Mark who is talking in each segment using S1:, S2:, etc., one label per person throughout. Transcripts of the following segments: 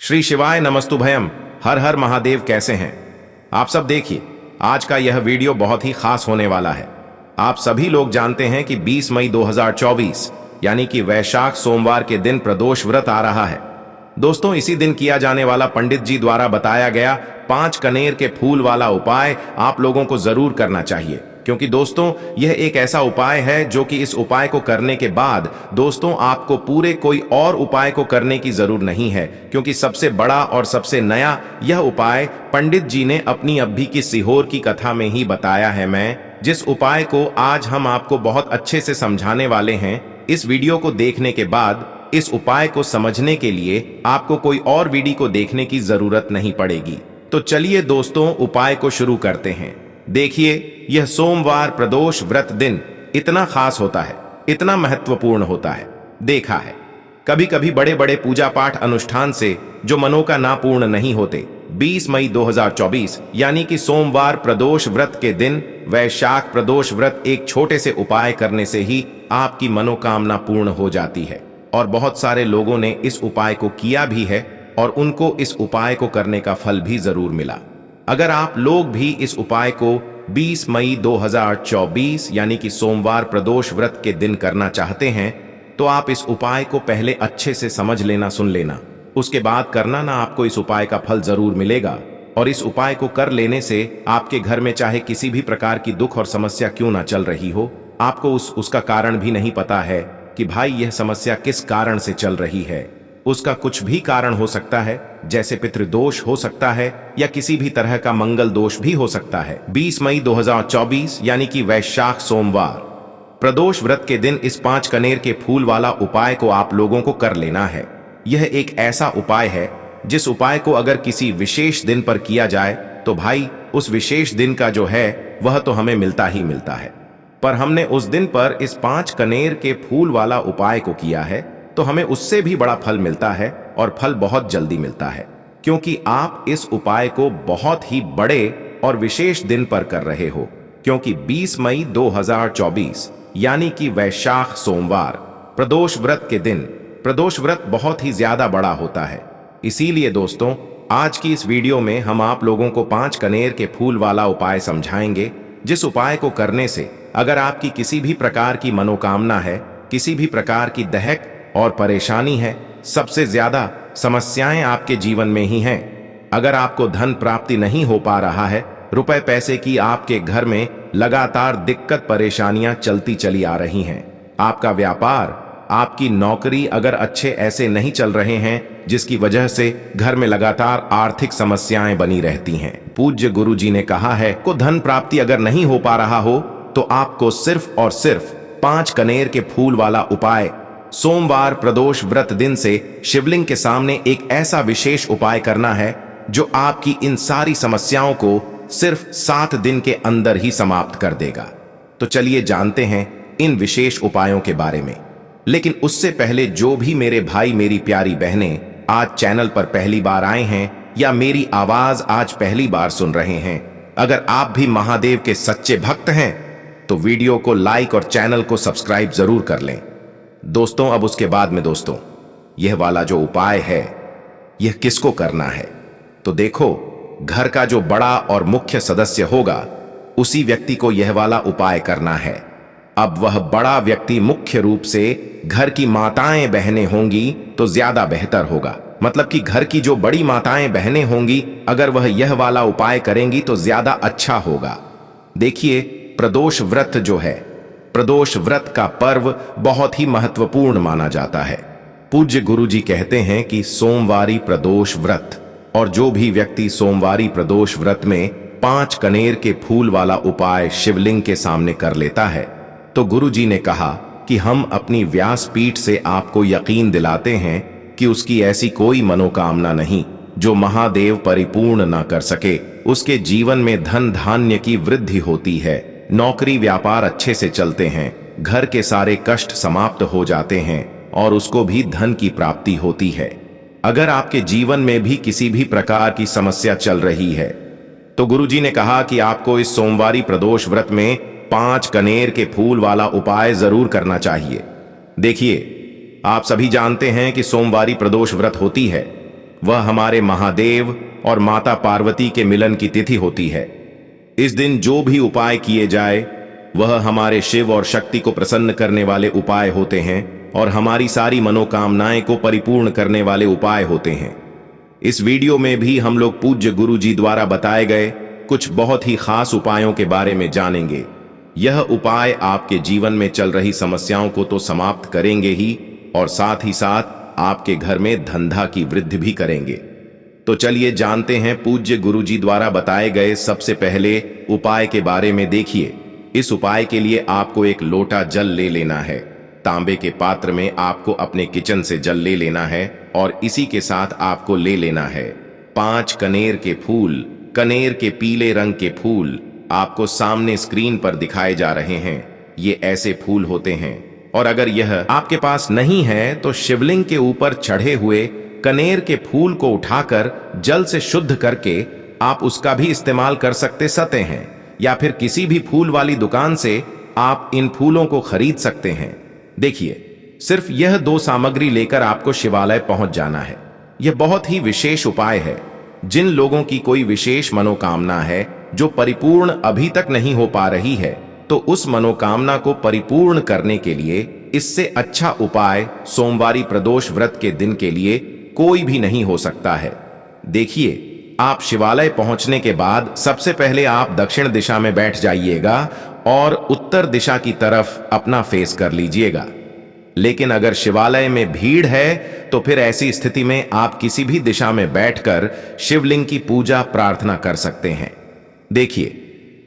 S1: श्री शिवाय नमस्तुभयम। हर हर महादेव। कैसे हैं आप सब? देखिए, आज का यह वीडियो बहुत ही खास होने वाला है। आप सभी लोग जानते हैं कि 20 मई 2024 यानी कि वैशाख सोमवार के दिन प्रदोष व्रत आ रहा है। दोस्तों, इसी दिन किया जाने वाला पंडित जी द्वारा बताया गया 5 कनेर के फूल वाला उपाय आप लोगों को जरूर करना चाहिए, क्योंकि दोस्तों यह एक ऐसा उपाय है जो कि इस उपाय को करने के बाद दोस्तों आपको पूरे कोई और उपाय को करने की जरूर नहीं है, क्योंकि सबसे बड़ा और सबसे नया यह उपाय पंडित जी ने अपनी अभी की सीहोर की कथा में ही बताया है। मैं जिस उपाय को आज हम आपको बहुत अच्छे से समझाने वाले हैं, इस वीडियो को देखने के बाद इस उपाय को समझने के लिए आपको कोई और वीडियो को देखने की जरूरत नहीं पड़ेगी। तो चलिए दोस्तों, उपाय को शुरू करते हैं। देखिए, यह सोमवार प्रदोष व्रत दिन इतना खास होता है, इतना महत्वपूर्ण होता है। देखा है कभी कभी बड़े बड़े पूजा पाठ अनुष्ठान से जो मनोकामना पूर्ण नहीं होते। 20 मई 2024 यानी कि सोमवार प्रदोष व्रत के दिन वैशाख प्रदोष व्रत एक छोटे से उपाय करने से ही आपकी मनोकामना पूर्ण हो जाती है। और बहुत सारे लोगों ने इस उपाय को किया भी है और उनको इस उपाय को करने का फल भी जरूर मिला। अगर आप लोग भी इस उपाय को 20 मई 2024 यानी कि सोमवार प्रदोष व्रत के दिन करना चाहते हैं, तो आप इस उपाय को पहले अच्छे से समझ लेना, सुन लेना, उसके बाद करना ना। आपको इस उपाय का फल जरूर मिलेगा। और इस उपाय को कर लेने से आपके घर में चाहे किसी भी प्रकार की दुख और समस्या क्यों ना चल रही हो, आपको उसका कारण भी नहीं पता है कि भाई यह समस्या किस कारण से चल रही है। उसका कुछ भी कारण हो सकता है, जैसे पितृदोष हो सकता है या किसी भी तरह का मंगल दोष भी हो सकता है। 20 मई 2024 यानी कि वैशाख सोमवार प्रदोष व्रत के दिन इस 5 कनेर के फूल वाला उपाय को आप लोगों को कर लेना है। यह एक ऐसा उपाय है जिस उपाय को अगर किसी विशेष दिन पर किया जाए तो भाई उस विशेष दिन का जो है वह तो हमें मिलता ही मिलता है। पर हमने उस दिन पर इस 5 कनेर के फूल वाला उपाय को किया है तो हमें उससे भी बड़ा फल मिलता है, और फल बहुत जल्दी मिलता है, क्योंकि आप इस उपाय को बहुत ही बड़े और विशेष दिन पर कर रहे हो। क्योंकि 20 मई 2024 यानी कि वैशाख सोमवार प्रदोष व्रत के दिन प्रदोष व्रत बहुत ही ज्यादा बड़ा होता है। इसीलिए दोस्तों, आज की इस वीडियो में हम आप लोगों को 5 कनेर के फूल वाला उपाय समझाएंगे, जिस उपाय को करने से अगर आपकी किसी भी प्रकार की मनोकामना है, किसी भी प्रकार की दहक और परेशानी है, सबसे ज्यादा समस्याएं आपके जीवन में ही हैं। अगर आपको धन प्राप्ति नहीं हो पा रहा है, रुपए पैसे की आपके घर में लगातार दिक्कत परेशानियां चलती चली आ रही हैं, आपका व्यापार, आपकी नौकरी अगर अच्छे ऐसे नहीं चल रहे हैं, जिसकी वजह से घर में लगातार आर्थिक समस्याएं बनी रहती हैं। पूज्य गुरु जी ने कहा है को धन प्राप्ति अगर नहीं हो पा रहा हो तो आपको सिर्फ और सिर्फ 5 कनेर के फूल वाला उपाय सोमवार प्रदोष व्रत दिन से शिवलिंग के सामने एक ऐसा विशेष उपाय करना है जो आपकी इन सारी समस्याओं को सिर्फ 7 दिन के अंदर ही समाप्त कर देगा। तो चलिए जानते हैं इन विशेष उपायों के बारे में। लेकिन उससे पहले जो भी मेरे भाई मेरी प्यारी बहनें आज चैनल पर पहली बार आए हैं या मेरी आवाज आज पहली बार सुन रहे हैं, अगर आप भी महादेव के सच्चे भक्त हैं तो वीडियो को लाइक और चैनल को सब्सक्राइब जरूर कर लें। दोस्तों, अब उसके बाद में दोस्तों यह वाला जो उपाय है यह किसको करना है, तो देखो, घर का जो बड़ा और मुख्य सदस्य होगा उसी व्यक्ति को यह वाला उपाय करना है। अब वह बड़ा व्यक्ति मुख्य रूप से घर की माताएं बहनें होंगी तो ज्यादा बेहतर होगा। मतलब कि घर की जो बड़ी माताएं बहनें होंगी, अगर वह यह वाला उपाय करेंगी तो ज्यादा अच्छा होगा। देखिए, प्रदोष व्रत जो है, प्रदोष व्रत का पर्व बहुत ही महत्वपूर्ण माना जाता है। पूज्य गुरु जी कहते हैं कि सोमवारी प्रदोष व्रत, और जो भी व्यक्ति सोमवारी प्रदोष व्रत में 5 कनेर के फूल वाला उपाय शिवलिंग के सामने कर लेता है, तो गुरु जी ने कहा कि हम अपनी व्यासपीठ से आपको यकीन दिलाते हैं कि उसकी ऐसी कोई मनोकामना नहीं जो महादेव परिपूर्ण ना कर सके। उसके जीवन में धन धान्य की वृद्धि होती है, नौकरी व्यापार अच्छे से चलते हैं, घर के सारे कष्ट समाप्त हो जाते हैं और उसको भी धन की प्राप्ति होती है। अगर आपके जीवन में भी किसी भी प्रकार की समस्या चल रही है तो गुरुजी ने कहा कि आपको इस सोमवारी प्रदोष व्रत में 5 कनेर के फूल वाला उपाय जरूर करना चाहिए। देखिए, आप सभी जानते हैं कि सोमवारी प्रदोष व्रत होती है वह हमारे महादेव और माता पार्वती के मिलन की तिथि होती है। इस दिन जो भी उपाय किए जाए वह हमारे शिव और शक्ति को प्रसन्न करने वाले उपाय होते हैं और हमारी सारी मनोकामनाएं को परिपूर्ण करने वाले उपाय होते हैं। इस वीडियो में भी हम लोग पूज्य गुरु जी द्वारा बताए गए कुछ बहुत ही खास उपायों के बारे में जानेंगे। यह उपाय आपके जीवन में चल रही समस्याओं को तो समाप्त करेंगे ही और साथ ही साथ आपके घर में धंधा की वृद्धि भी करेंगे। तो चलिए जानते हैं पूज्य गुरु जी द्वारा बताए गए सबसे पहले उपाय के बारे में। देखिए, इस उपाय के लिए आपको एक लोटा जल ले लेना है। तांबे के पात्र में आपको अपने किचन से जल ले लेना है और इसी के साथ आपको ले लेना है 5 कनेर के फूल। कनेर के पीले रंग के फूल आपको सामने स्क्रीन पर दिखाए जा रहे हैं। ये ऐसे फूल होते हैं और अगर यह आपके पास नहीं है तो शिवलिंग के ऊपर चढ़े हुए कनेर के फूल को उठाकर जल से शुद्ध करके आप उसका भी इस्तेमाल कर सकते हैं, या फिर किसी भी फूल वाली दुकान से आप इन फूलों को खरीद सकते हैं। देखिए, सिर्फ यह 2 सामग्री लेकर आपको शिवालय पहुंच जाना है। यह बहुत ही विशेष उपाय है। जिन लोगों की कोई विशेष मनोकामना है जो परिपूर्ण अभी तक नहीं हो पा रही है, तो उस मनोकामना को परिपूर्ण करने के लिए इससे अच्छा उपाय सोमवारी प्रदोष व्रत के दिन के लिए कोई भी नहीं हो सकता है। देखिए, आप शिवालय पहुंचने के बाद सबसे पहले आप दक्षिण दिशा में बैठ जाइएगा और उत्तर दिशा की तरफ अपना फेस कर लीजिएगा। लेकिन अगर शिवालय में भीड़ है तो फिर ऐसी स्थिति में आप किसी भी दिशा में बैठकर शिवलिंग की पूजा प्रार्थना कर सकते हैं। देखिए,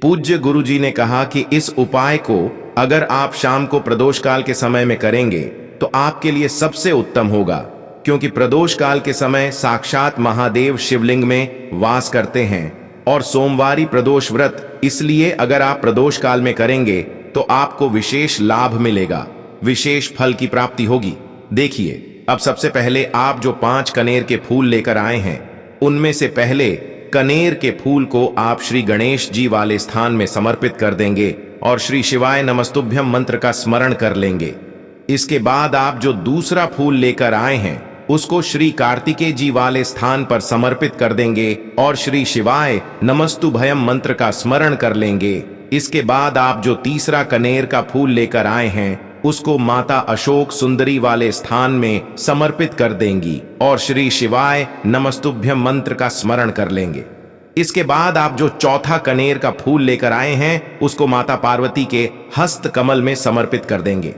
S1: पूज्य गुरु जी ने कहा कि इस उपाय को अगर आप शाम को प्रदोष काल के समय में करेंगे तो आपके लिए सबसे उत्तम होगा, क्योंकि प्रदोष काल के समय साक्षात महादेव शिवलिंग में वास करते हैं और सोमवारी प्रदोष व्रत इसलिए अगर आप प्रदोष काल में करेंगे तो आपको विशेष लाभ मिलेगा, विशेष फल की प्राप्ति होगी। देखिए, अब सबसे पहले आप जो 5 कनेर के फूल लेकर आए हैं उनमें से पहले कनेर के फूल को आप श्री गणेश जी वाले स्थान में समर्पित कर देंगे और श्री शिवाय नमस्तुभ्यम मंत्र का स्मरण कर लेंगे। इसके बाद आप जो दूसरा फूल लेकर आए हैं उसको श्री कार्तिकेय जी वाले स्थान पर समर्पित कर देंगे और श्री शिवाय नमस्तुभयम मंत्र का स्मरण कर लेंगे। इसके बाद आप जो तीसरा कनेर का फूल लेकर आए हैं उसको माता अशोक सुंदरी वाले स्थान में समर्पित कर देंगी और श्री शिवाय नमस्तुभ्यम मंत्र का स्मरण कर लेंगे। इसके बाद आप जो चौथा कनेर का फूल लेकर आए हैं उसको माता पार्वती के हस्त कमल में समर्पित कर देंगे।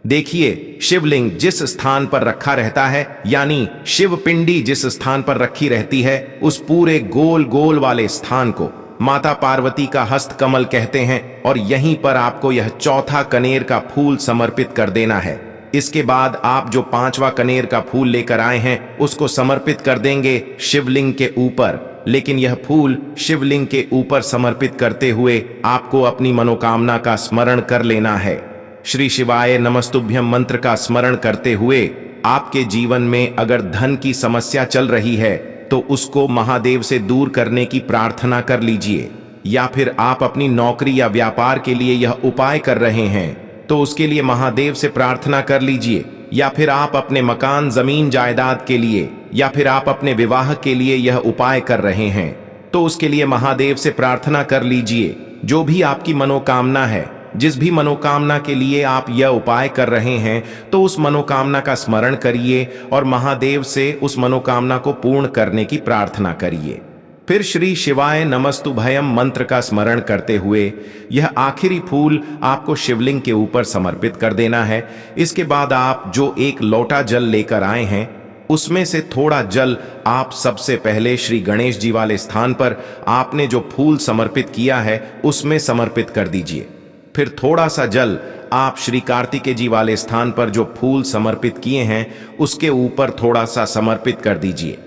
S1: देखिए, शिवलिंग जिस स्थान पर रखा रहता है, यानी शिव पिंडी जिस स्थान पर रखी रहती है, उस पूरे गोल गोल वाले स्थान को माता पार्वती का हस्त कमल कहते हैं और यहीं पर आपको यह चौथा कनेर का फूल समर्पित कर देना है। इसके बाद आप जो 5वां कनेर का फूल लेकर आए हैं उसको समर्पित कर देंगे शिवलिंग के ऊपर। लेकिन यह फूल शिवलिंग के ऊपर समर्पित करते हुए आपको अपनी मनोकामना का स्मरण कर लेना है। श्री शिवाय नमस्तुभ्यम मंत्र का स्मरण करते हुए आपके जीवन में अगर धन की समस्या चल रही है तो उसको महादेव से दूर करने की प्रार्थना कर लीजिए, या फिर आप अपनी नौकरी या व्यापार के लिए यह उपाय कर रहे हैं तो उसके लिए महादेव से प्रार्थना कर लीजिए, या फिर आप अपने मकान जमीन जायदाद के लिए या फिर आप अपने विवाह के लिए यह उपाय कर रहे हैं तो उसके लिए महादेव से प्रार्थना कर लीजिए। जो भी आपकी मनोकामना है, जिस भी मनोकामना के लिए आप यह उपाय कर रहे हैं तो उस मनोकामना का स्मरण करिए और महादेव से उस मनोकामना को पूर्ण करने की प्रार्थना करिए। फिर श्री शिवाय नमस्तुभयम मंत्र का स्मरण करते हुए यह आखिरी फूल आपको शिवलिंग के ऊपर समर्पित कर देना है। इसके बाद आप जो एक लोटा जल लेकर आए हैं उसमें से थोड़ा जल आप सबसे पहले श्री गणेश जी वाले स्थान पर आपने जो फूल समर्पित किया है उसमें समर्पित कर दीजिए। फिर थोड़ा सा जल आप श्री कार्तिकेय जी वाले स्थान पर जो फूल समर्पित किए हैं उसके ऊपर थोड़ा सा समर्पित कर दीजिए।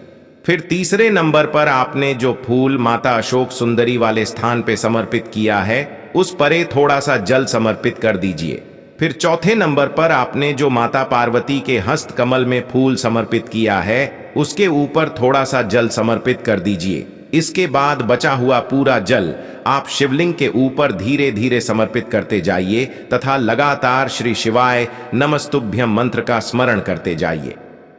S1: फिर तीसरे नंबर पर आपने जो फूल माता अशोक सुंदरी वाले स्थान पे समर्पित किया है उस परे थोड़ा सा जल समर्पित कर दीजिए। फिर चौथे नंबर पर आपने जो माता पार्वती के हस्त कमल में फूल समर्पित किया है उसके ऊपर थोड़ा सा जल समर्पित कर दीजिए। इसके बाद बचा हुआ पूरा जल आप शिवलिंग के ऊपर धीरे धीरे समर्पित करते जाइए तथा लगातार श्री शिवाय नमस्तुभ्यम मंत्र का स्मरण करते जाइए।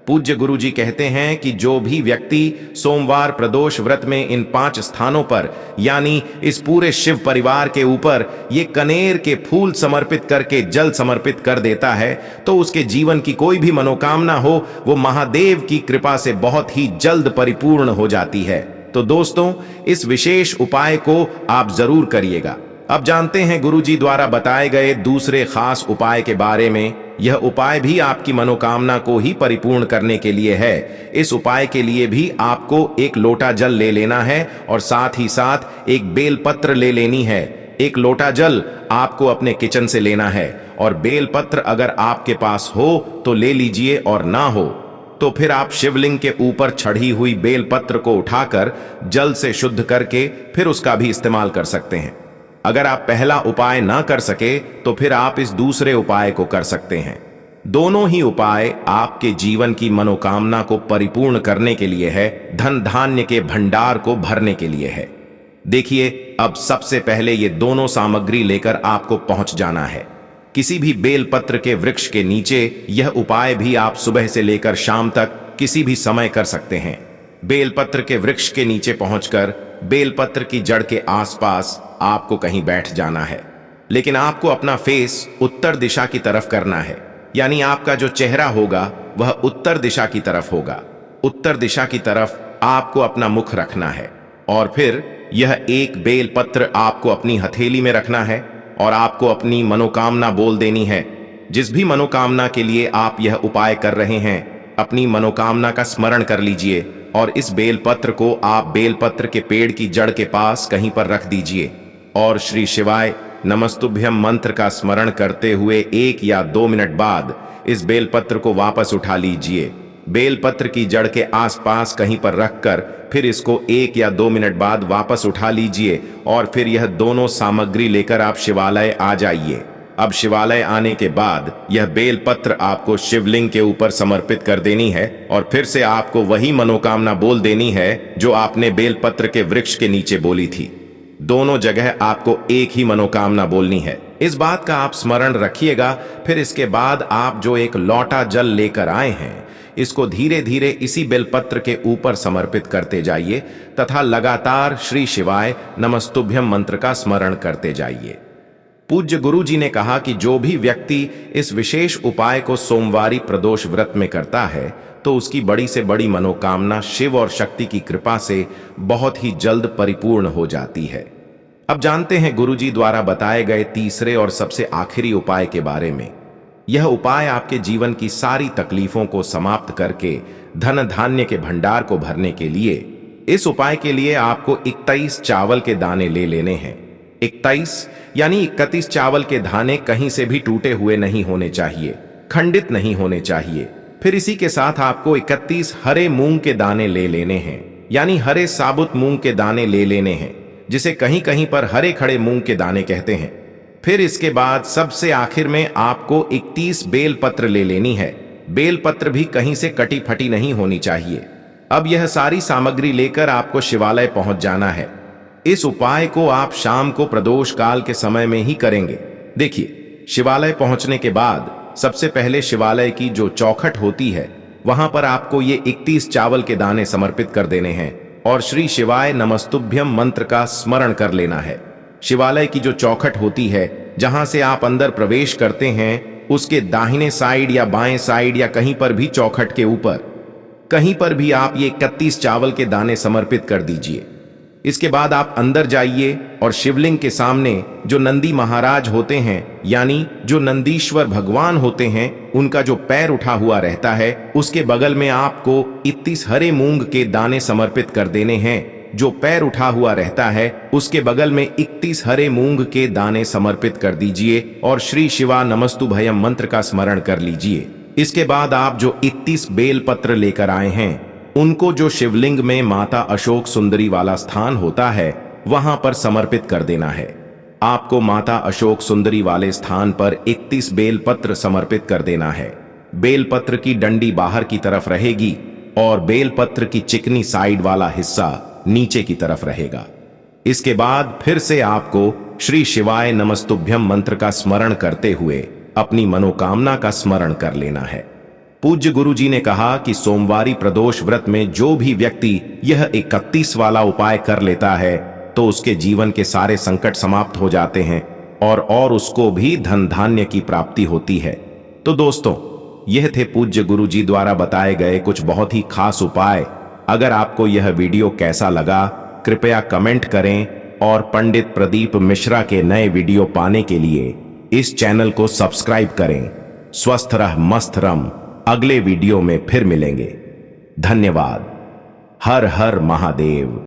S1: पूज्य गुरुजी कहते हैं कि जो भी व्यक्ति सोमवार प्रदोष व्रत में इन 5 स्थानों पर यानी इस पूरे शिव परिवार के ऊपर ये कनेर के फूल समर्पित करके जल समर्पित कर देता है तो उसके जीवन की कोई भी मनोकामना हो वो महादेव की कृपा से बहुत ही जल्द परिपूर्ण हो जाती है। तो दोस्तों, इस विशेष उपाय को आप जरूर करिएगा। अब जानते हैं गुरुजी द्वारा बताए गए दूसरे खास उपाय के बारे में। यह उपाय भी आपकी मनोकामना को ही परिपूर्ण करने के लिए है। इस उपाय के लिए भी आपको एक लोटा जल ले लेना है और साथ ही साथ एक बेलपत्र ले लेनी है। एक लोटा जल आपको अपने किचन से लेना है और बेलपत्र अगर आपके पास हो तो ले लीजिए और ना हो तो फिर आप शिवलिंग के ऊपर चढ़ी हुई बेलपत्र को उठाकर जल से शुद्ध करके फिर उसका भी इस्तेमाल कर सकते हैं। अगर आप पहला उपाय ना कर सके तो फिर आप इस दूसरे उपाय को कर सकते हैं। दोनों ही उपाय आपके जीवन की मनोकामना को परिपूर्ण करने के लिए है, धन धान्य के भंडार को भरने के लिए है। देखिए, अब सबसे पहले ये दोनों सामग्री लेकर आपको पहुंच जाना है किसी भी बेलपत्र के वृक्ष के नीचे। यह उपाय भी आप सुबह से लेकर शाम तक किसी भी समय कर सकते हैं। बेलपत्र के वृक्ष के नीचे पहुंचकर बेलपत्र की जड़ के आसपास आपको कहीं बैठ जाना है, लेकिन आपको अपना फेस उत्तर दिशा की तरफ करना है, यानी आपका जो चेहरा होगा वह उत्तर दिशा की तरफ होगा। उत्तर दिशा की तरफ आपको अपना मुख रखना है और फिर यह एक बेलपत्र आपको अपनी हथेली में रखना है और आपको अपनी मनोकामना बोल देनी है। जिस भी मनोकामना के लिए आप यह उपाय कर रहे हैं, अपनी मनोकामना का स्मरण कर लीजिए और इस बेलपत्र को आप बेलपत्र के पेड़ की जड़ के पास कहीं पर रख दीजिए और श्री शिवाय नमस्तुभ्यम मंत्र का स्मरण करते हुए 1 या 2 मिनट बाद इस बेलपत्र को वापस उठा लीजिए। बेलपत्र की जड़ के आसपास कहीं पर रखकर फिर इसको 1 या 2 मिनट बाद वापस उठा लीजिए और फिर यह दोनों सामग्री लेकर आप शिवालय आ जाइए। अब शिवालय आने के बाद यह बेलपत्र आपको शिवलिंग के ऊपर समर्पित कर देनी है और फिर से आपको वही मनोकामना बोल देनी है जो आपने बेलपत्र के वृक्ष के नीचे बोली थी। दोनों जगह आपको एक ही मनोकामना बोलनी है। इस बात का आप स्मरण रखिएगा। फिर इसके बाद आप जो एक लोटा जल लेकर आए हैं, इसको धीरे धीरे इसी बेलपत्र के ऊपर समर्पित करते जाइए तथा लगातार श्री शिवाय नमस्तुभ्यम मंत्र का स्मरण करते जाइए। पूज्य गुरु जी ने कहा कि जो भी व्यक्ति इस विशेष उपाय को सोमवारी प्रदोष व्रत में करता है तो उसकी बड़ी से बड़ी मनोकामना शिव और शक्ति की कृपा से बहुत ही जल्द परिपूर्ण हो जाती है। अब जानते हैं गुरुजी द्वारा बताए गए तीसरे और सबसे आखिरी उपाय के बारे में। यह उपाय आपके जीवन की सारी तकलीफों को समाप्त करके धन धान्य के भंडार को भरने के लिए। इस उपाय के लिए आपको 21 चावल के दाने ले लेने हैं। 21 यानी 31 चावल के दाने कहीं से भी टूटे हुए नहीं होने चाहिए, खंडित नहीं होने चाहिए। फिर इसी के साथ आपको 31 हरे मूंग के दाने ले लेने हैं, यानी हरे साबुत मूंग के दाने ले लेने हैं, जिसे कहीं कहीं पर हरे खड़े मूंग के दाने कहते हैं। फिर इसके बाद सबसे आखिर में आपको 31 बेलपत्र ले लेनी है। बेलपत्र भी कहीं से कटी फटी नहीं होनी चाहिए। अब यह सारी सामग्री लेकर आपको शिवालय पहुंच जाना है। इस उपाय को आप शाम को प्रदोष काल के समय में ही करेंगे। देखिए, शिवालय पहुंचने के बाद सबसे पहले शिवालय की जो चौखट होती है वहां पर आपको ये 31 चावल के दाने समर्पित कर देने हैं और श्री शिवाय नमस्तुभ्यम मंत्र का स्मरण कर लेना है। शिवालय की जो चौखट होती है जहां से आप अंदर प्रवेश करते हैं, उसके दाहिने साइड या बाएं साइड या कहीं पर भी चौखट के ऊपर कहीं पर भी आप ये 31 चावल के दाने समर्पित कर दीजिए। इसके बाद आप अंदर जाइए और शिवलिंग के सामने जो नंदी महाराज होते हैं, यानी जो नंदीश्वर भगवान होते हैं, उनका जो पैर उठा हुआ रहता है, उसके बगल में आपको 31 हरे मूंग के दाने समर्पित कर देने हैं। जो पैर उठा हुआ रहता है उसके बगल में 31 हरे मूंग के दाने समर्पित कर दीजिए और श्री शिवा नमस्तुभयम मंत्र का स्मरण कर लीजिए। इसके बाद आप जो 31 बेल पत्र लेकर आए हैं उनको जो शिवलिंग में माता अशोक सुंदरी वाला स्थान होता है वहां पर समर्पित कर देना है। आपको माता अशोक सुंदरी वाले स्थान पर 31 बेलपत्र समर्पित कर देना है। बेलपत्र की डंडी बाहर की तरफ रहेगी और बेलपत्र की चिकनी साइड वाला हिस्सा नीचे की तरफ रहेगा। इसके बाद फिर से आपको श्री शिवाय नमस्तुभ्यम मंत्र का स्मरण करते हुए अपनी मनोकामना का स्मरण कर लेना है। पूज्य गुरुजी ने कहा कि सोमवारी प्रदोष व्रत में जो भी व्यक्ति यह 31 वाला उपाय कर लेता है तो उसके जीवन के सारे संकट समाप्त हो जाते हैं और उसको भी धन धान्य की प्राप्ति होती है। तो दोस्तों, यह थे पूज्य गुरुजी द्वारा बताए गए कुछ बहुत ही खास उपाय। अगर आपको यह वीडियो कैसा लगा कृपया कमेंट करें और पंडित प्रदीप मिश्रा के नए वीडियो पाने के लिए इस चैनल को सब्सक्राइब करें। स्वस्थ रह मस्त रम। अगले वीडियो में फिर मिलेंगे। धन्यवाद। हर हर महादेव।